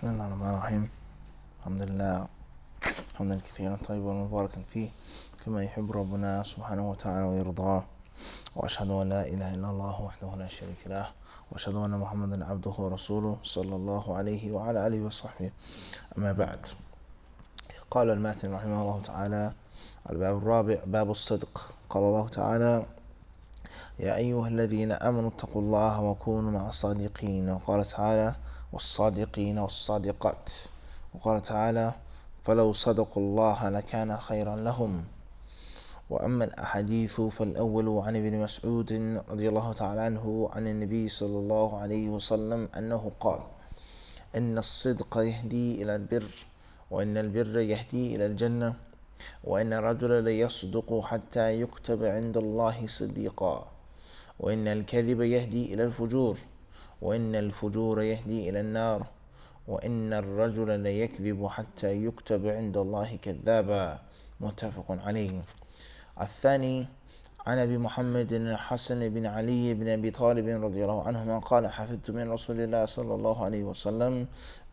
بسم الله الرحمن الرحيم. الحمد لله حمدا كثيرا طيبا مباركا فيه كما يحب ربنا سبحانه وتعالى ويرضاه، وأشهد أن لا إله إلا الله وحده لا شريك له، وأشهد أن محمدا عبده ورسوله صلى الله عليه وعلى آله وصحبه. أما بعد، قال الماتن رحمه الله تعالى: الباب الرابع باب الصدق. قال الله تعالى: يا أيها الذين آمنوا اتقوا الله وكونوا مع الصادقين. وقال تعالى: والصادقين والصادقات. وقال تعالى: فلو صدقوا الله لكان خيرا لهم. وأما الأحاديث فالأول عن ابن مسعود رضي الله تعالى عنه عن النبي صلى الله عليه وسلم أنه قال: إن الصدق يهدي إلى البر، وإن البر يهدي إلى الجنة، وإن الرجل ليصدق حتى يكتب عند الله صديقا، وإن الكذب يهدي إلى الفجور، وإن الفجور يهدي إلى النار، وإن الرجل ليكذب حتى يكتب عند الله كذابا. متفق عليه. الثاني عن أبي محمد الحسن بن علي بن أبي طالب رضي الله عنهما قال: حفظت من رسول الله صلى الله عليه وسلم: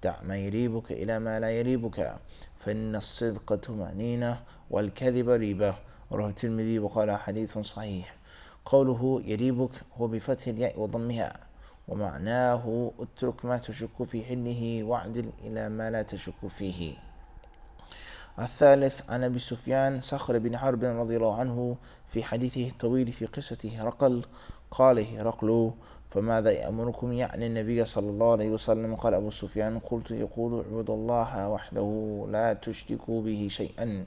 دع ما يريبك إلى ما لا يريبك، فإن الصدق طمأنينة والكذب ريبة. رواه الترمذي وقال: حديث صحيح. قوله يريبك هو بفتح الياء وضمها، ومعناه اترك ما تشك في حله واعدل إلى ما لا تشك فيه. الثالث عن أبي سفيان صخر بن حرب رضي الله عنه في حديثه الطويل في قصة هرقل. قال هرقل: فماذا يأمركم؟ يعني النبي صلى الله عليه وسلم. قال أبو سفيان: قلت: يقول اعبدوا الله وحده لا تشركوا به شيئا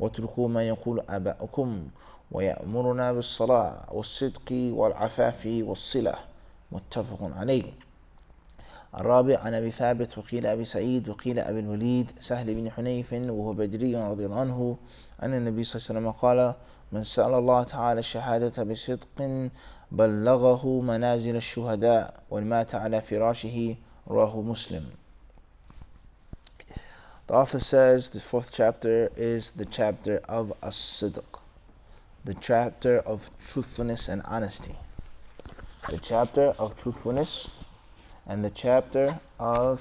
واتركوا ما يقول آباؤكم، ويأمرنا بالصلاة والصدق والعفاف والصلة. متفق عليه. الرابع عن أبي ثابت وقيل أبي سعيد وقيل أبي الوليد سهل بن حنيف وهو بدري رضي الله عنه أن النبي صلى الله عليه وسلم قال: من سأل الله تعالى الشهادة بصدق بلغه منازل الشهداء وإن مات على فراشه. رواه مسلم. The author says the fourth chapter is the chapter of as-Sidq, the chapter of truthfulness and honesty. The chapter of truthfulness and the chapter of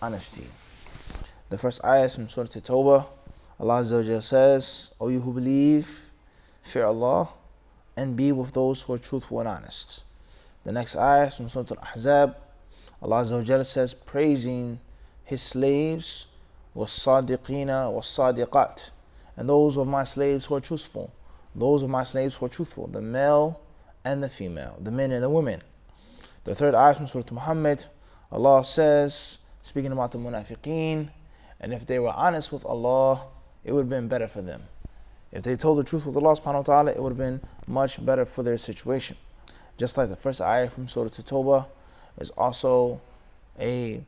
honesty. The first ayah is from Surah At-Tawbah. Allah Azza wa Jalla says: O you who believe, fear Allah and be with those who are truthful and honest. The next ayah is from Surah Al-Ahzab. Allah Azza wa Jalla says, praising His slaves, was-Sadiqina was-Sadiqat, and those of my slaves who are truthful. Those of my slaves who are truthful, the male and the female, the men and the women. The third ayah from Surah Muhammad, Allah says, speaking about the munafiqeen, and if they were honest with Allah, it would have been better for them. If they told the truth with Allah subhanahu wa ta'ala, it would have been much better for their situation. Just like the first ayah from Surah At-Tawbah is also a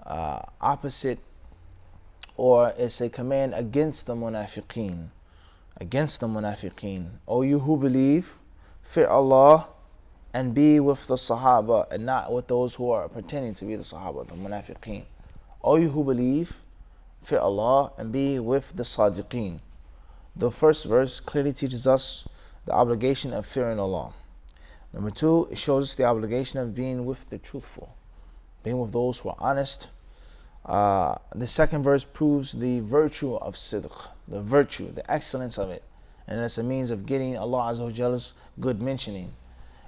opposite, or it's a command against the munafiqeen. Against the munafiqeen. O you who believe, fear Allah and be with the Sahaba and not with those who are pretending to be the Sahaba, the munafiqeen. O you who believe, fear Allah and be with the Sadiqeen. The first verse clearly teaches us the obligation of fearing Allah. Number two, it shows us the obligation of being with the truthful, being with those who are honest. The second verse proves the virtue of sidq, the virtue, the excellence of it, and it's a means of getting Allah Azza wa Jalla's good mentioning.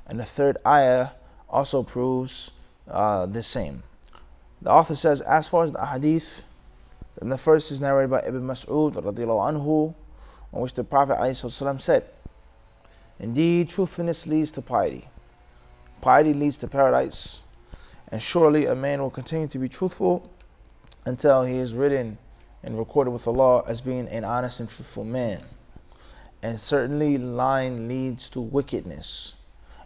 And the third ayah also proves the same. The author says, as far as the hadith, then the first is narrated by Ibn Mas'ud radiallahu anhu, in which the Prophet ﷺ said, indeed, truthfulness leads to piety. Piety leads to paradise. And surely a man will continue to be truthful until he is written and recorded with Allah as being an honest and truthful man. And certainly lying leads to wickedness,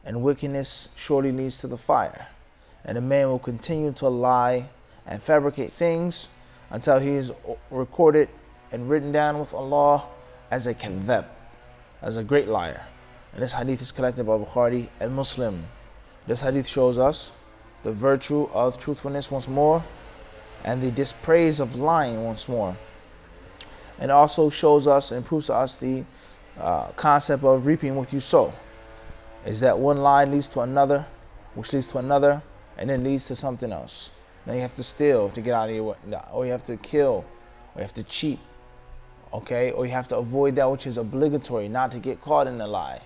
and wickedness surely leads to the fire. And a man will continue to lie and fabricate things until he is recorded and written down with Allah as a kadhab, as a great liar. And this hadith is collected by Bukhari and Muslim. This hadith shows us the virtue of truthfulness once more, and the dispraise of lying once more. And also shows us and proves to us the concept of reaping what you sow. Is that one lie leads to another, which leads to another, and then leads to something else. Now you have to steal to get out of your way, or you have to kill, or you have to cheat, okay? Or you have to avoid that which is obligatory, not to get caught in the lie.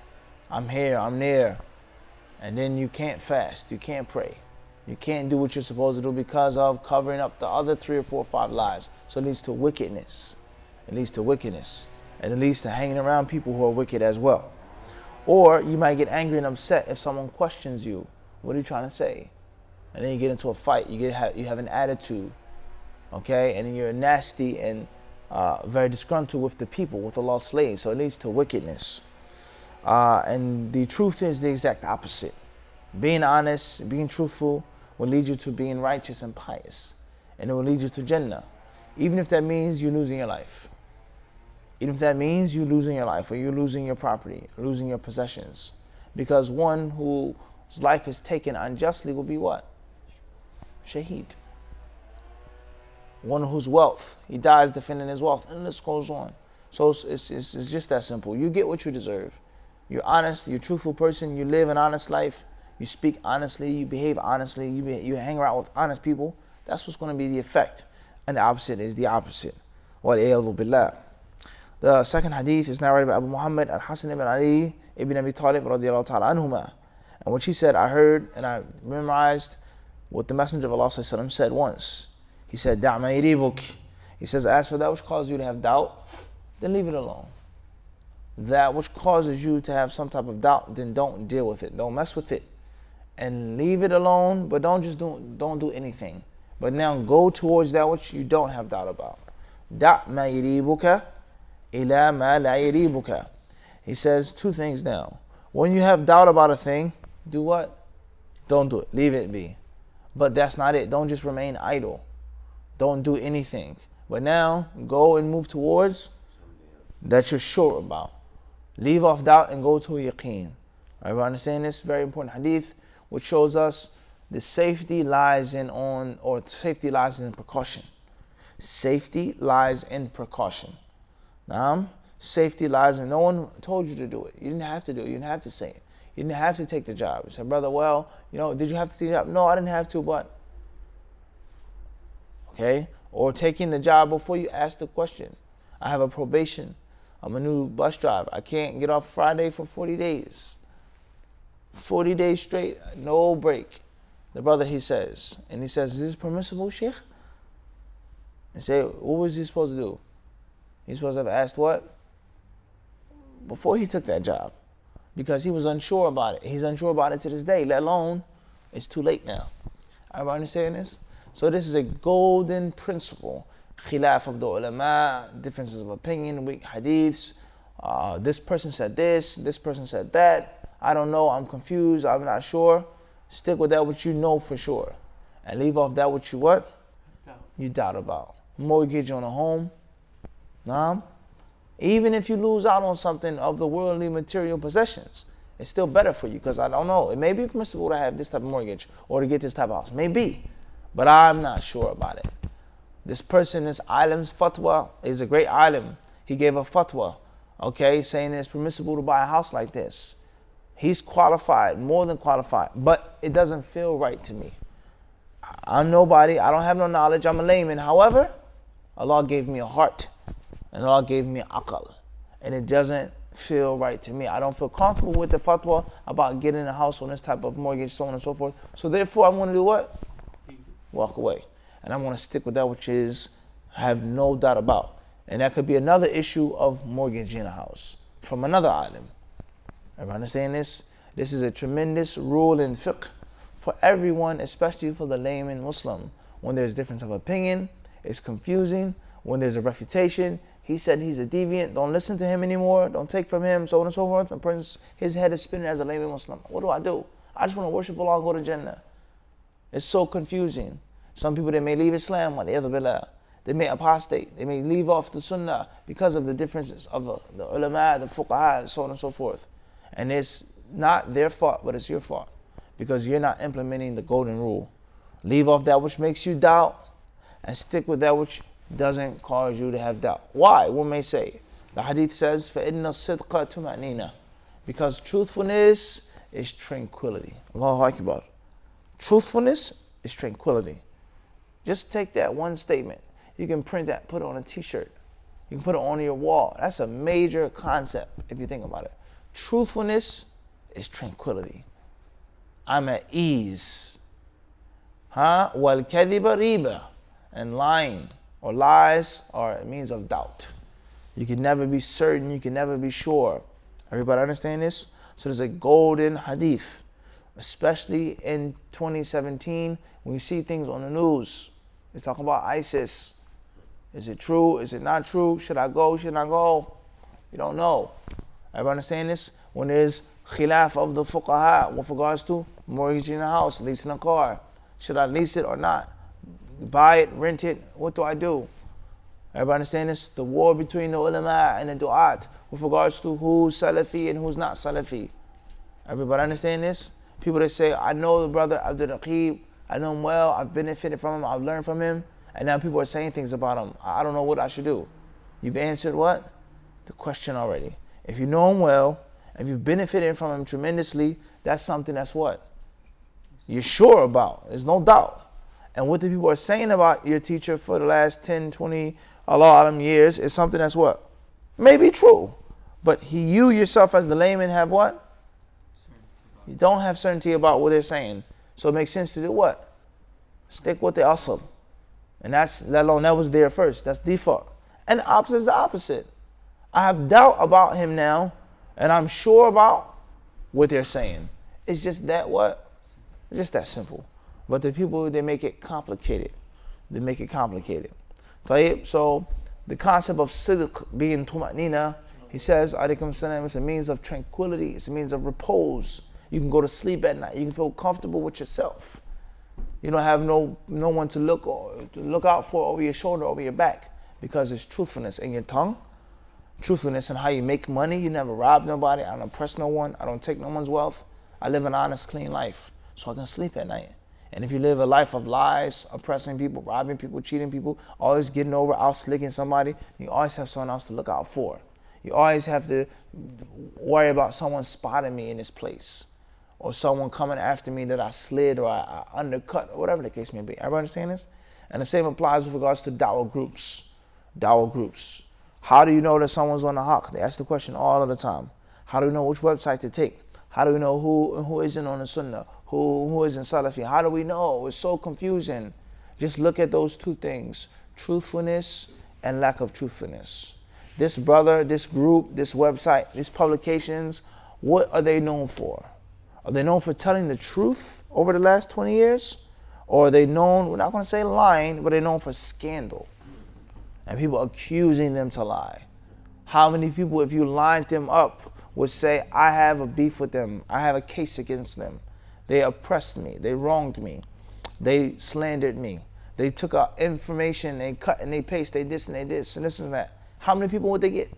I'm here, I'm there. And then you can't fast, you can't pray. You can't do what you're supposed to do because of covering up the other 3 or 4 or 5 lies. So it leads to wickedness. It leads to wickedness. And it leads to hanging around people who are wicked as well. Or you might get angry and upset if someone questions you. What are you trying to say? And then you get into a fight. You have an attitude, okay? And then you're nasty and very disgruntled with the people, with Allah's slaves. So it leads to wickedness. And the truth is the exact opposite. Being honest, being truthful will lead you to being righteous and pious. And it will lead you to Jannah. Even if that means you're losing your life. Even if that means you're losing your life, or you're losing your property, losing your possessions. Because one whose life is taken unjustly will be what? Shaheed. One whose wealth, he dies defending his wealth, and this goes on. So it's just that simple. You get what you deserve. You're honest, you're a truthful person, you live an honest life, you speak honestly, you behave honestly, you hang around with honest people. That's what's going to be the effect. And the opposite is the opposite. Wal-iyadhu billah. The second hadith is narrated by Abu Muhammad al-Hasan ibn Ali ibn Abi Talib radiyallahu ta'ala anhuma. And what she said, I heard and I memorized what the Messenger of Allah said once. He said, Da' ma yaribuk. He says, as for that which causes you to have doubt, then leave it alone. That which causes you to have some type of doubt, then don't deal with it. Don't mess with it. And leave it alone, but don't do anything. But now go towards that which you don't have doubt about. Da' ma yaribuka ila ma la yaribuka. He says 2 things now. When you have doubt about a thing, do what? Don't do it. Leave it be. But that's not it. Don't just remain idle. Don't do anything. But now go and move towards that you're sure about. Leave off doubt and go to yaqeen. Everybody understand this? Very important hadith, which shows us the safety lies in precaution. Safety lies in precaution. Safety lies in, no one told you to do it. You didn't have to do it. You didn't have to say it. You didn't have to take the job. You said, brother, well, did you have to take the job? No, I didn't have to, but. Okay? Or taking the job before you ask the question. I have a probation. I'm a new bus driver. I can't get off Friday for 40 days. 40 days straight, no break. The brother, he says, is this permissible, Sheikh? And say, what was he supposed to do? He's supposed to have asked what? Before he took that job. Because he was unsure about it. He's unsure about it to this day, let alone it's too late now. Everybody understand this? So this is a golden principle. Khilaf of the ulama, differences of opinion, weak hadiths. This person said this person said that. I don't know, I'm confused, I'm not sure. Stick with that which you know for sure. And leave off that which you what? You doubt about. Mortgage on a home. Even if you lose out on something of the worldly material possessions, it's still better for you, because I don't know. It may be permissible to have this type of mortgage or to get this type of house. Maybe. But I'm not sure about it. This person, this alim's fatwa, is a great alim. He gave a fatwa, okay, saying it's permissible to buy a house like this. He's qualified, more than qualified, but it doesn't feel right to me. I'm nobody, I don't have no knowledge, I'm a layman. However, Allah gave me a heart, and Allah gave me aql, and it doesn't feel right to me. I don't feel comfortable with the fatwa about getting a house on this type of mortgage, so on and so forth. So therefore, I'm going to do what? Walk away. And I'm going to stick with that which is, I have no doubt about. And that could be another issue of mortgaging a house from another alim. Everybody understand this? This is a tremendous rule in fiqh for everyone, especially for the layman Muslim. When there's difference of opinion, it's confusing. When there's a refutation, he said he's a deviant, don't listen to him anymore, don't take from him, so on and so forth. And his head is spinning as a layman Muslim. What do? I just want to worship Allah and go to Jannah. It's so confusing. Some people, they may leave Islam, they may apostate, they may leave off the sunnah because of the differences of the ulama, the fuqaha, and so on and so forth. And it's not their fault, but it's your fault, because you're not implementing the golden rule. Leave off that which makes you doubt and stick with that which doesn't cause you to have doubt. Why? One may say, the hadith says, فَإِنَّ الصِّدْقَ تُمَأْنِينَ, because truthfulness is tranquility. Allahu Akbar. Truthfulness is tranquility. Just take that one statement. You can print that, put it on a t-shirt. You can put it on your wall. That's a major concept if you think about it. Truthfulness is tranquility. I'm at ease. Wal kadhiba riba. And lying or lies are a means of doubt. You can never be certain, you can never be sure. Everybody understand this? So there's a golden hadith, especially in 2017 when you see things on the news. They talk about ISIS. Is it true? Is it not true? Should I go? Should I go? You don't know. Everybody understand this? When there's khilaf of the fuqaha with regards to mortgaging a house, leasing a car. Should I lease it or not? Buy it, rent it, what do I do? Everybody understand this? The war between the ulama and the du'at with regards to who's Salafi and who's not Salafi. Everybody understand this? People that say, I know the brother Abdul Raqib, I know him well, I've benefited from him, I've learned from him, and now people are saying things about him. I don't know what I should do. You've answered what? The question already. If you know him well, if you've benefited from him tremendously, that's something that's what? You're sure about. There's no doubt. And what the people are saying about your teacher for the last 10, 20, Allah alam years is something that's what? Maybe true. But you yourself as the layman have what? You don't have certainty about what they're saying. So it makes sense to do what? Stick with the asl. And that was there first. That's default. And the opposite is the opposite. I have doubt about him now, and I'm sure about what they're saying. It's just that what? It's just that simple. But the people, they make it complicated. They make it complicated. So the concept of sidq being tuma'nina, he says, alaykum salam, it's a means of tranquility. It's a means of repose. You can go to sleep at night. You can feel comfortable with yourself. You don't have no one to look out for over your shoulder, over your back, because it's truthfulness in your tongue. Truthfulness in how you make money. You never rob nobody. I don't oppress no one. I don't take no one's wealth. I live an honest, clean life so I can sleep at night. And if you live a life of lies, oppressing people, robbing people, cheating people, always getting over, out slicking somebody, you always have someone else to look out for. You always have to worry about someone spotting me in this place, or someone coming after me that I slid or I undercut, or whatever the case may be. Everybody understand this? And the same applies with regards to dawah groups. Dawah groups. How do you know that someone's on the haqq? They ask the question all of the time. How do we know which website to take? How do we know who isn't on the sunnah? Who isn't Salafi? How do we know? It's so confusing. Just look at those two things. Truthfulness and lack of truthfulness. This brother, this group, this website, these publications, what are they known for? Are they known for telling the truth over the last 20 years? Or are they known, we're not going to say lying, but they're known for scandal. And people accusing them to lie. How many people, if you lined them up, would say, I have a beef with them. I have a case against them. They oppressed me. They wronged me. They slandered me. They took out information, they cut and they paste, they this and they this and this and that. How many people would they get?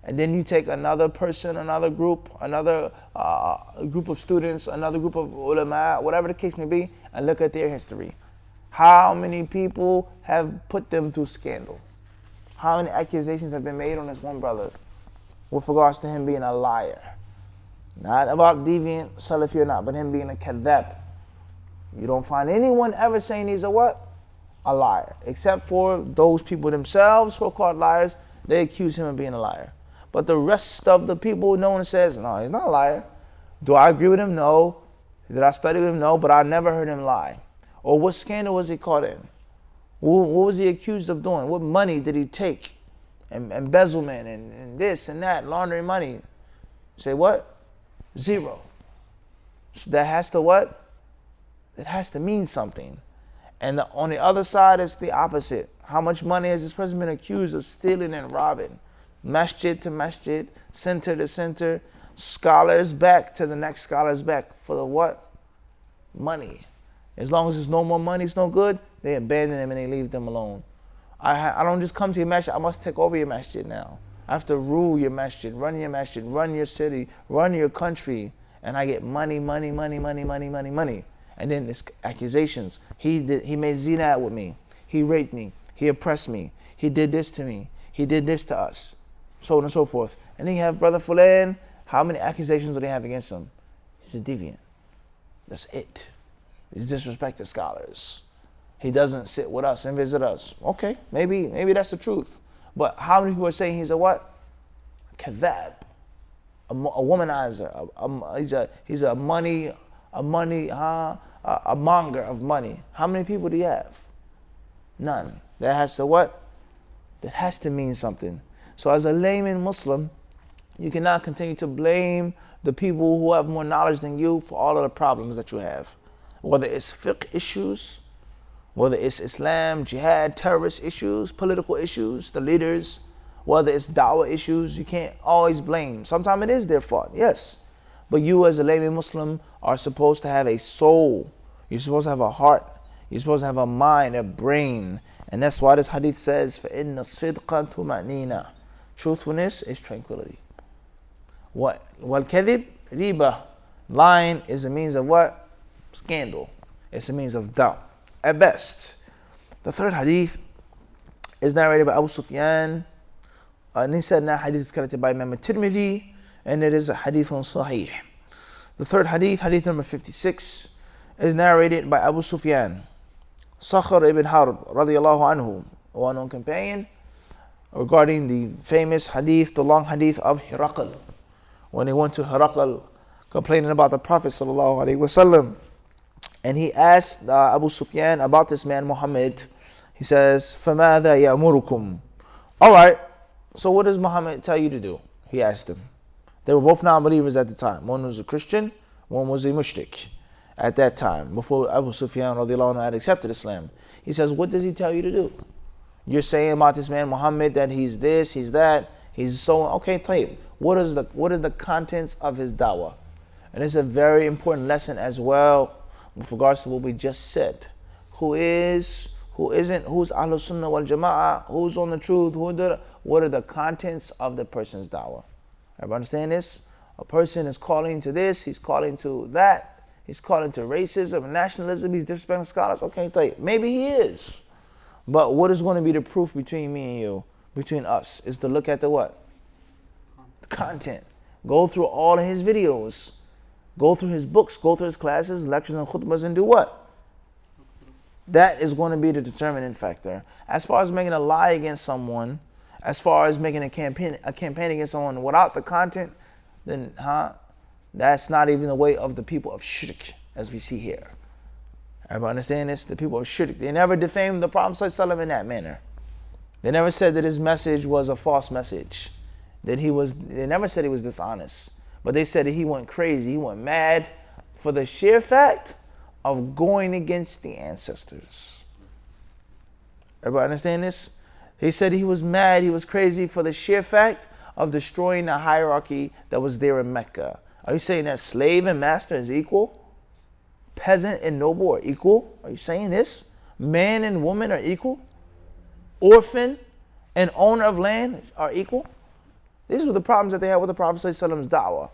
And then you take another person, another group, another group of students, another group of ulama, whatever the case may be, and look at their history. How many people have put them through scandal? How many accusations have been made on this one brother with regards to him being a liar? Not about deviant, Salafi or not, but him being a kadhab. You don't find anyone ever saying he's a what? A liar. Except for those people themselves who are called liars, they accuse him of being a liar. But the rest of the people, no one says, no, he's not a liar. Do I agree with him? No. Did I study with him? No, but I never heard him lie. Or what scandal was he caught in? What was he accused of doing? What money did he take? Embezzlement and this and that, laundering money. Say what? Zero. So that has to what? It has to mean something. And on the other side, it's the opposite. How much money has this person been accused of stealing and robbing? Masjid to masjid, center to center, scholars back to the next scholars back for the what? Money. As long as there's no more money, it's no good, they abandon them and they leave them alone. I don't just come to your masjid, I must take over your masjid now. I have to rule your masjid, run your city, run your country, and I get money. And then there's accusations. He made zina with me. He raped me. He oppressed me. He did this to me. He did this to us. So on and so forth. And then you have Brother Fulan. How many accusations do they have against him? He's a deviant. That's it. He's disrespected scholars. He doesn't sit with us and visit us. Okay, maybe that's the truth. But how many people are saying he's a what? Kadhab, a womanizer. He's a monger of money. How many people do you have? None. That has to what? That has to mean something. So as a layman Muslim, you cannot continue to blame the people who have more knowledge than you for all of the problems that you have. Whether it's fiqh issues, whether it's Islam, jihad, terrorist issues, political issues, the leaders, whether it's dawah issues, you can't always blame. Sometimes it is their fault, yes. But you as a layman Muslim are supposed to have a soul. You're supposed to have a heart. You're supposed to have a mind, a brain. And that's why this hadith says, فَإِنَّ الصِّدْقَ تُمَأْنِينَ. Truthfulness is tranquility. وَالْكَذِبْ riba. Lying is a means of what? Scandal. It's a means of doubt. At best. The third hadith is narrated by Abu Sufyan. And he said, now hadith is collected by Imam Tirmidhi, and it is a hadith on Sahih. The third hadith, hadith number 56, is narrated by Abu Sufyan, Sakhr ibn Harb, radiyallahu anhu, a well-known companion, regarding the famous hadith, the long hadith of Hiraqal. When he went to Hiraqal, complaining about the Prophet sallallahu alaihi wasallam, and he asked Abu Sufyan about this man Muhammad. He says, فَمَاذَا يَأْمُرُكُمْ? All right, so what does Muhammad tell you to do? He asked him. They were both non-believers at the time. One was a Christian, one was a mushrik at that time, before Abu Sufyan radiallahu anhu had accepted Islam. He says, what does he tell you to do? You're saying about this man Muhammad that he's this, he's that, he's so on. Okay, tayyib. What are the contents of his dawah? And it's a very important lesson as well with regards to what we just said. Who is, who isn't, who's Ahlul Sunnah wal Jama'ah, who's on the truth, what are the contents of the person's dawah? Everybody understand this? A person is calling to this, he's calling to that, he's calling to racism and nationalism, he's disrespecting scholars. Okay, tell you, maybe he is. But what is going to be the proof between me and you, between us, is to look at the what? The content. Go through all of his videos. Go through his books, go through his classes, lectures and khutbahs, and do what? That is going to be the determining factor. As far as making a lie against someone, as far as making a campaign against someone without the content, then that's not even the way of the people of shirk, as we see here. Everybody understand this? The people of shirk, they never defamed the Prophet ﷺ in that manner. They never said that his message was a false message. They never said he was dishonest. But they said that he went crazy, he went mad for the sheer fact of going against the ancestors. Everybody understand this? They said he was mad, he was crazy for the sheer fact of destroying the hierarchy that was there in Mecca. Are you saying that slave and master is equal? Peasant and noble are equal? Are you saying this? Man and woman are equal? Orphan and owner of land are equal? These were the problems that they had with the Prophet ﷺ's da'wah.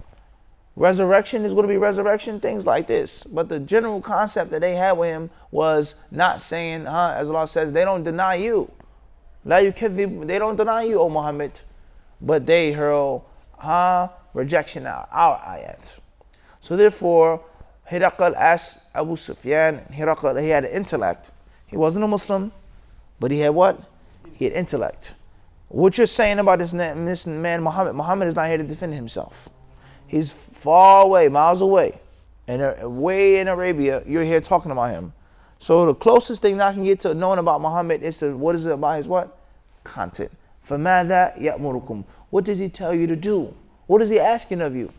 Resurrection is going to be resurrection, things like this. But the general concept that they had with him was not saying, as Allah says, they don't deny you. They don't deny you, O Muhammad. But they hurl rejection out, our ayat. So therefore, Hiraqal asked Abu Sufyan, Hiraqal, he had an intellect. He wasn't a Muslim, but he had what? He had intellect. What you're saying about this man Muhammad, Muhammad is not here to defend himself. He's far away, miles away, and way in Arabia, you're here talking about him. So the closest thing I can get to knowing about Muhammad is to, what is it about his what? Content. فَمَاذَا يَأْمُرُكُمْ? What does he tell you to do? What is he asking of you?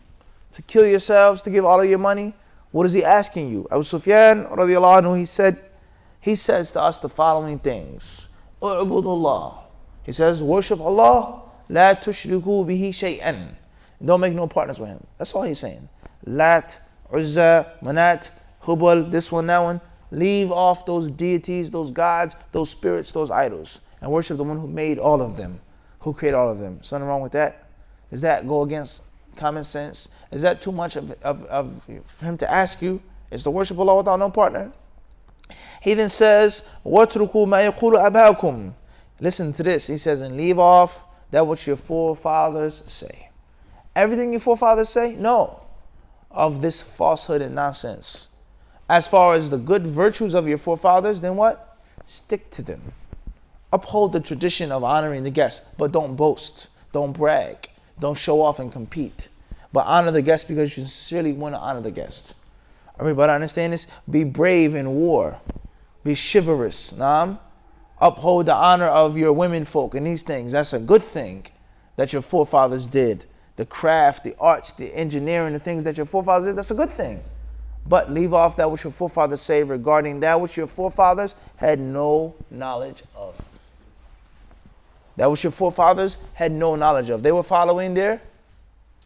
To kill yourselves, to give all of your money? What is he asking you? Abu Sufyan, radiallahu anhu, he says to us the following things. اُعْبُدُ اللَّهِ. He says, worship Allah, لَا تُشْرِكُوا بِهِ شَيْئًا. Don't make no partners with him. That's all he's saying. Lat, Uzza, Manat, Hubal, this one, that one. Leave off those deities, those gods, those spirits, those idols, and worship the one who made all of them, who created all of them. Something wrong with that? Does that go against common sense? Is that too much for him to ask you? Is to worship Allah without no partner? He then says, وَاتْرُكُوا مَا يَقُولُ أَبَاكُمْ. Listen to this. He says, and leave off that which your forefathers say. Everything your forefathers say? No. Of this falsehood and nonsense. As far as the good virtues of your forefathers, then what? stick to them. Uphold the tradition of honoring the guests, but don't boast, don't brag, don't show off and compete. But honor the guest because you sincerely want to honor the guest. Everybody understand this? Be brave in war. Be chivalrous. Naam. Uphold the honor of your women folk and these things. That's a good thing that your forefathers did. The craft, the arts, the engineering, the things that your forefathers did, that's a good thing. But leave off that which your forefathers say regarding that which your forefathers had no knowledge of. That which your forefathers had no knowledge of. They were following their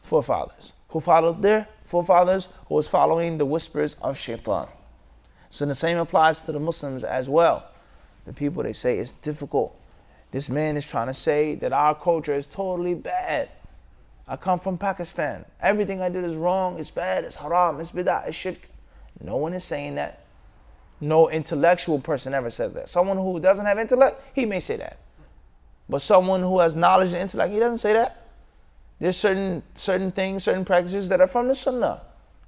forefathers. Who followed their forefathers? Who was following the whispers of shaitan. So the same applies to the Muslims as well. The people, they say it's difficult. This man is trying to say that our culture is totally bad. I come from Pakistan. Everything I did is wrong, it's bad, it's haram, it's bid'ah, it's shirk. No one is saying that. No intellectual person ever says that. Someone who doesn't have intellect, he may say that. But someone who has knowledge and intellect, he doesn't say that. There's certain things, certain practices that are from the Sunnah.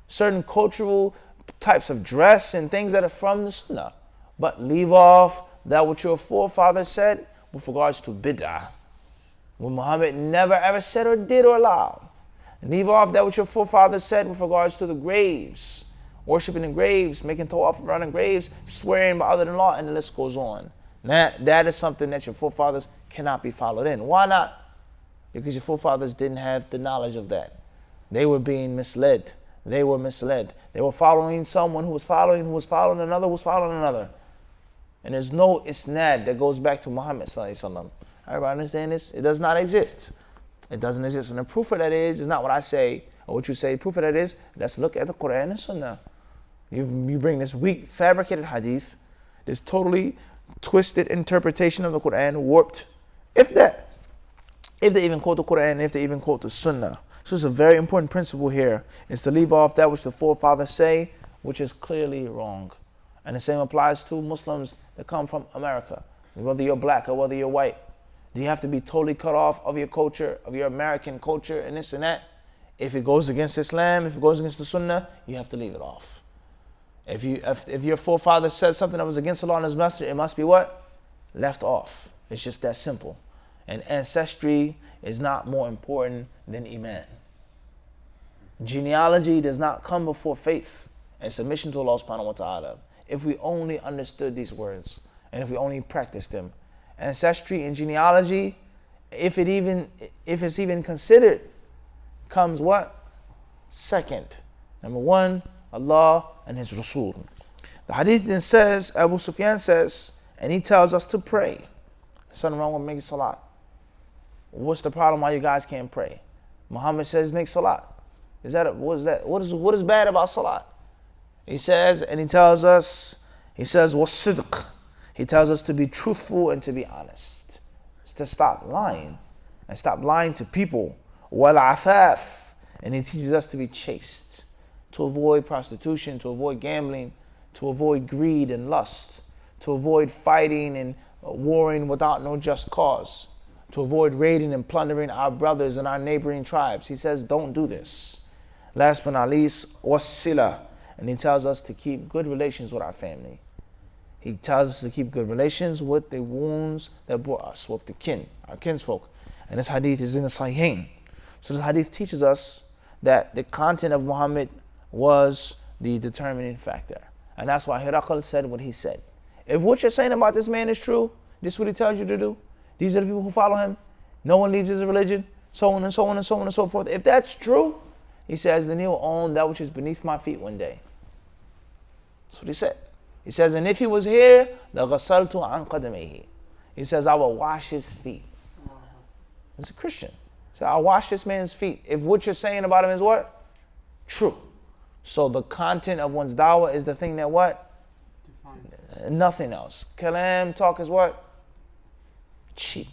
Certain cultural types of dress and things that are from the Sunnah. But leave off that what your forefathers said with regards to bid'ah. What Muhammad never ever said or did or allowed. And leave off that what your forefathers said with regards to the graves. Worshipping in graves, making tawaf around in graves, swearing by other than Allah, and the list goes on. That is something that your forefathers cannot be followed in. Why not? Because your forefathers didn't have the knowledge of that. They were being misled. They were misled. They were following someone who was following another, who was following another. And there's no isnad that goes back to Muhammad sallallahu alaihi wasallam. Everybody understand this? It does not exist. It doesn't exist. And the proof of that is not what I say or what you say. The proof of that is, let's look at the Quran and Sunnah. You bring this weak, fabricated hadith, this totally twisted interpretation of the Quran, warped, if they even quote the Quran, if they even quote the Sunnah. So it's a very important principle here, is to leave off that which the forefathers say, which is clearly wrong. And the same applies to Muslims that come from America. Whether you're black or whether you're white. Do you have to be totally cut off of your culture, of your American culture and this and that? If it goes against Islam, if it goes against the Sunnah, you have to leave it off. If your forefathers said something that was against Allah and His Messenger, it must be what? Left off. It's just that simple. And ancestry is not more important than Iman. Genealogy does not come before faith and submission to Allah subhanahu wa ta'ala. If we only understood these words and if we only practiced them. Ancestry and genealogy, if it's even considered, comes what? Second. Number one, Allah and His Rasul. The hadith then says, Abu Sufyan says, and he tells us to pray. There's something wrong with making salat. What's the problem why you guys can't pray? Muhammad says make salat. What is bad about salat? He says, and he tells us, he says, was-sidq. He tells us to be truthful and to be honest. It's to stop lying and stop lying to people. Wal-afaf. And he teaches us to be chaste, to avoid prostitution, to avoid gambling, to avoid greed and lust, to avoid fighting and warring without no just cause, to avoid raiding and plundering our brothers and our neighboring tribes. He says, don't do this. Last but not least, was-sila. And he tells us to keep good relations with our family. He tells us to keep good relations with the wounds that brought us, with the kin, our kinsfolk. And this hadith is in the Saliheen. So this hadith teaches us that the content of Muhammad was the determining factor. And that's why Hiraqal said what he said. If what you're saying about this man is true, this is what he tells you to do, these are the people who follow him, no one leaves his religion, so on and so on and so on and so forth. If that's true, he says, then he'll own that which is beneath my feet one day. That's what he said. He says, and if he was here, لَغَسَلْتُ عَنْ قَدَمِهِ. He says, I will wash his feet. He's a Christian. So I'll wash this man's feet. If what you're saying about him is what? True. So the content of one's dawah is the thing that what? Nothing else. Kalam, talk is what? Cheap.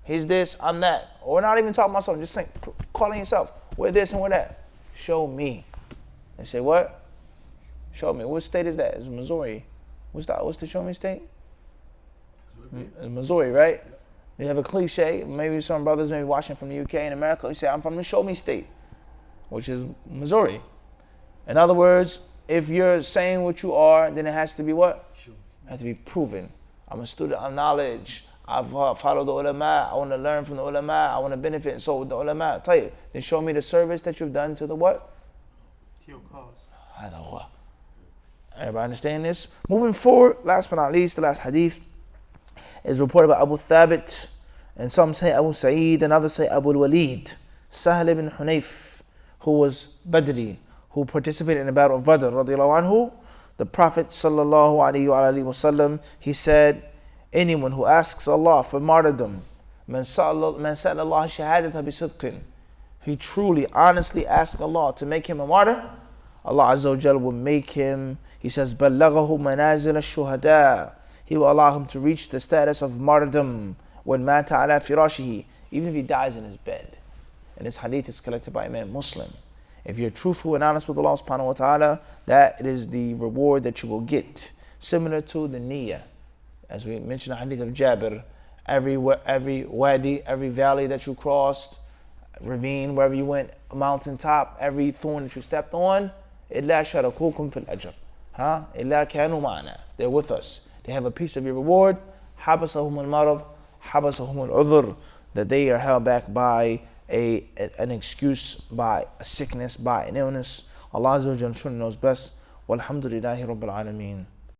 He's this, I'm that. Or not even talking about something, just saying, calling yourself, we're this and we're that. Show me. They say what? Show me. What state is that? It's Missouri. What's the show me state? Missouri, right? They have a cliche. Maybe some brothers may be watching from the UK and America. They say, I'm from the show me state, which is Missouri. In other words, if you're saying what you are, then it has to be what? It has to be proven. I'm a student of knowledge. I've followed the ulama. I want to learn from the ulama. I want to benefit and so with the ulama. طيب. Then show me the service that you've done to the what? To your cause. Everybody understand this? Moving forward, last but not least, the last hadith is reported by Abu Thabit, and some say Abu Sa'id, and others say Abu Walid, Sahl ibn Hunayf, who was Badri, who participated in the battle of Badr, radiallahu anhu. The Prophet sallallahu alaihi wasallam, he said, anyone who asks Allah for martyrdom, man sa'ala Allah shahadatha bisidqin, he truly, honestly asks Allah to make him a martyr, Allah Azza wa Jal will make him, he says, بَلَّغَهُ مَنَازِلَ الشُّهَدَاء. He will allow him to reach the status of martyrdom when مَاتَ عَلَى فِرَاشِهِ, even if he dies in his bed. And this hadith is collected by Imam Muslim. If you're truthful and honest with Allah subhanahu wa ta'ala, that is the reward that you will get. Similar to the niyyah. As we mentioned the hadith of Jabir, every wadi, every valley that you crossed, ravine, wherever you went, a mountaintop, every thorn that you stepped on, إِلَّا شَرَكُوكُمْ فِي الْأَجْرِ. إِلَّا كَانُوا مَعَنَا. They're with us. They have a piece of your reward. حَبَسَهُمُ الْمَرَض حَبَسَهُمُ الْعُذْرِ. That they are held back by an excuse, by a sickness, by an illness. Allah Azza wa Jalla knows best. Walhamdulillahi Rabbil Alameen.